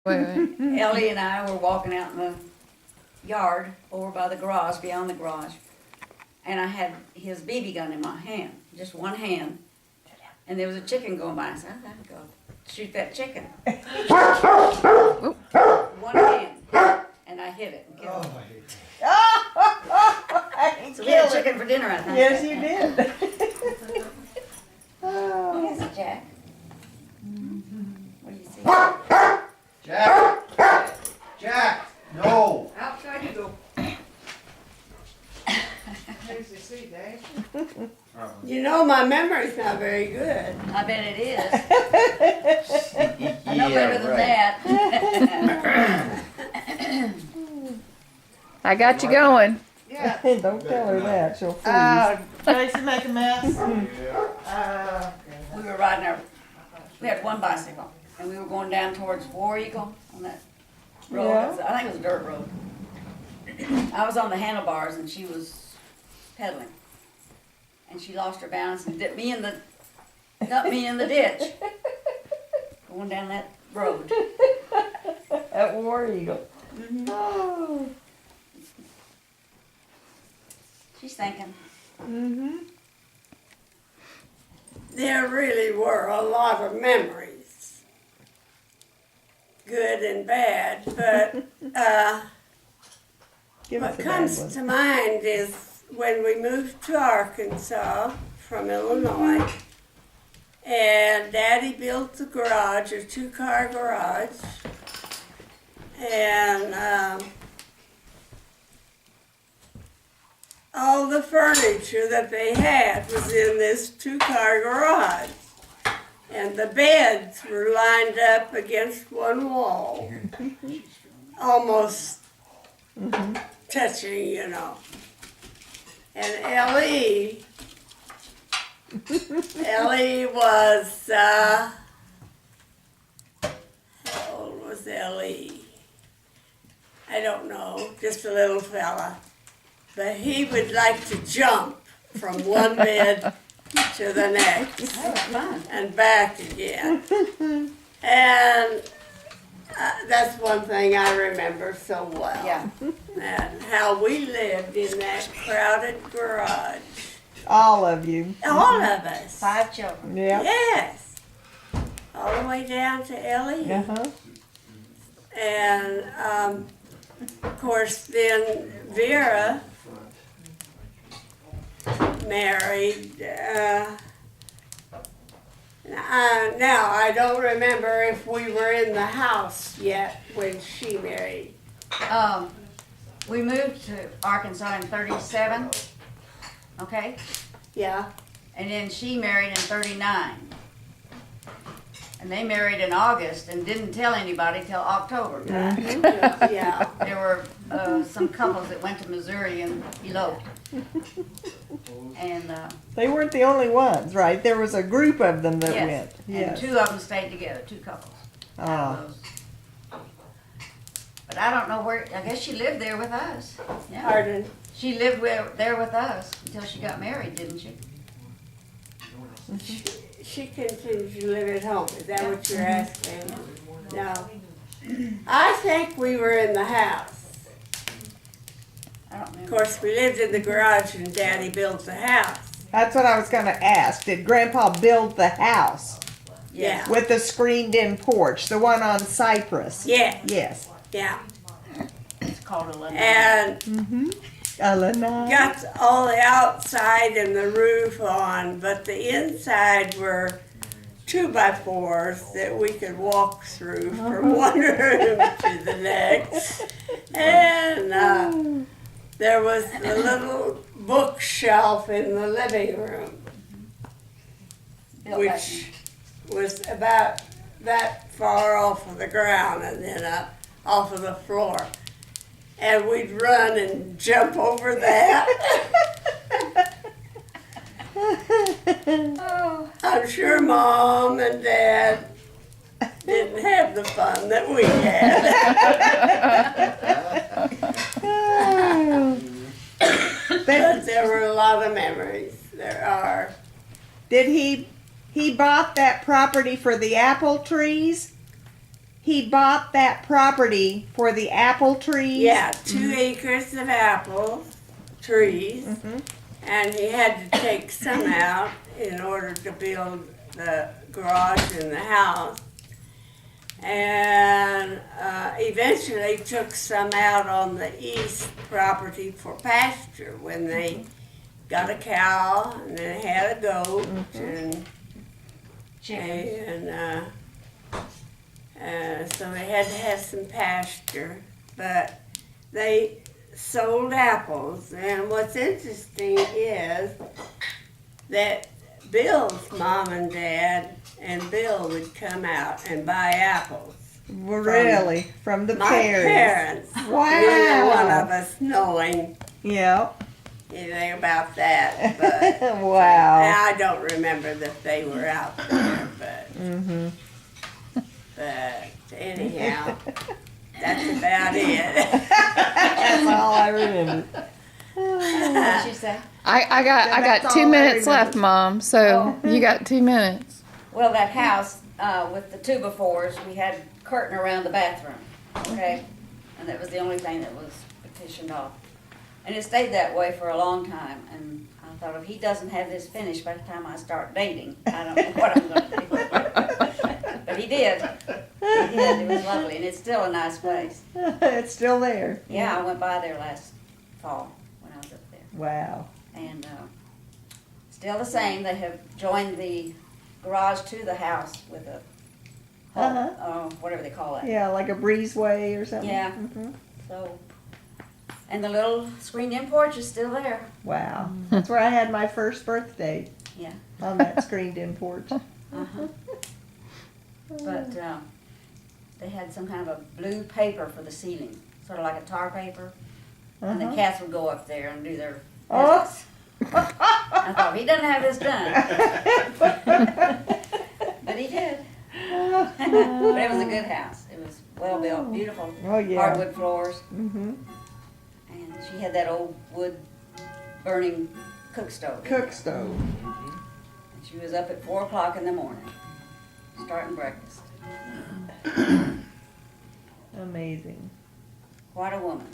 Wait. Ellie and I were walking out in the yard over by the garage, beyond the garage, and I had his BB gun in my hand, just one hand, and there was a chicken going by. I said, I gotta go shoot that chicken. One hand, and I hit it and killed it. So we had chicken for dinner, I think. Yes, you did. What is it, Jack? What do you see? Jack! Jack! No! Outside you go. There's your seat, Dave. You know, my memory's not very good. I bet it is. I know better than that. I got you going. Yeah. Don't tell her that, she'll freeze. Tracy make a mess. We were riding our, we had one bicycle, and we were going down towards War Eagle on that road. Yeah. I think it was a dirt road. I was on the handlebars and she was pedaling. And she lost her balance and dumped me in the ditch. Going down that road. At War Eagle. Oh. She's thinking. Mm-hmm. There really were a lot of memories, good and bad, but Give us what a bad comes one. to mind is when we moved to Arkansas from Illinois, and Daddy built the garage, a two-car garage, and all the furniture that they had was in this two-car garage. And the beds were lined up against one wall, almost touching, you know. And Ellie was, how old was Ellie? I don't know, just a little fella. But he would like to jump from one bed to the next That was fun. and back again. And that's one thing I remember so well. Yeah. And how we lived in that crowded garage. All of you. All of us. 5 children. Yeah. Yes. All the way down to Ellie. Uh-huh. And of course, then Vera married. Now, I don't remember if we were in the house yet when she married. We moved to Arkansas in 37, okay? Yeah. And then she married in 39. And they married in August and didn't tell anybody till October. Yeah. There were some couples that went to Missouri and eloped. And They weren't the only ones, right? There was a group of them that yes, went. and Yes. 2 of them stayed together, 2 couples. Ah. But I don't know where. I guess she lived there with us. Yeah, Pardon? she lived there with us until she got married, didn't she? She continued to live at home. Is that what you're asking? No. I think we were in the house. I don't Of remember. course, we lived in the garage and Daddy built the house. That's what I was going to ask. Did Grandpa build the house Yeah. with the screened-in porch, the one on Cypress? Yeah. Yes. Yeah. It's called a lanai. And Mm-hmm. Lanai. got all the outside and the roof on, but the inside were 2x4s that we could walk through from one room to the next. And there was the little bookshelf in the living room, Built back which was about that far off of the ground and then up off of the floor. And we'd run and jump over that. I'm sure Mom and Dad didn't have the fun that we had. But there were a lot of memories. There are. Did he bought that property for the apple trees? he bought that property for the apple trees. Yeah, 2 acres of apple trees, and he had to take some out in order to build the garage and the house. And eventually took some out on the east property for pasture when they got a cow and then had a goat and so they had to have some pasture. But they sold apples, and what's interesting is that Bill's mom and dad and Bill would come out and buy apples. Really? From the My Perrys. parents. Wow. Neither one of us knowing Yep. anything about that, but Wow. I don't remember that they were out there, but anyhow, that's about it. That's all I remember. What'd she say? I got That's 2 all I minutes remember. left, Mom. So you got 2 minutes. Well, that house, with the 2x4s, we had curtain around the bathroom, okay? And that was the only thing that was petitioned off. And it stayed that way for a long time, and I thought, if he doesn't have this finished by the time I start dating, I don't know what I'm gonna do. But he did. He did, it was lovely, and it's still a nice place. It's still there. Yeah, I went by there last fall when I was up there. Wow. And still the same, they have joined the garage to the house with a, whatever they call it. Yeah, like a breezeway or something. Yeah. So, and the little screened-in porch is still there. Wow. That's where I had my first birthday, Yeah. on that screened-in porch. Uh-huh. But they had some kind of a blue paper for the ceiling, sort of like a tar paper. And the cats would go up there and do their Oh. business. I thought, he doesn't have this done. But he did. But it was a good house. It was well built, beautiful Oh, yeah. hardwood floors. Mm-hmm. And she had that old wood burning cook stove. Cook stove. And she was up at 4 o'clock in the morning, starting breakfast. Amazing. Quite a woman.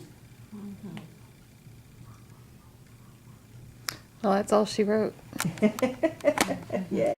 Well, that's all she wrote. Yeah.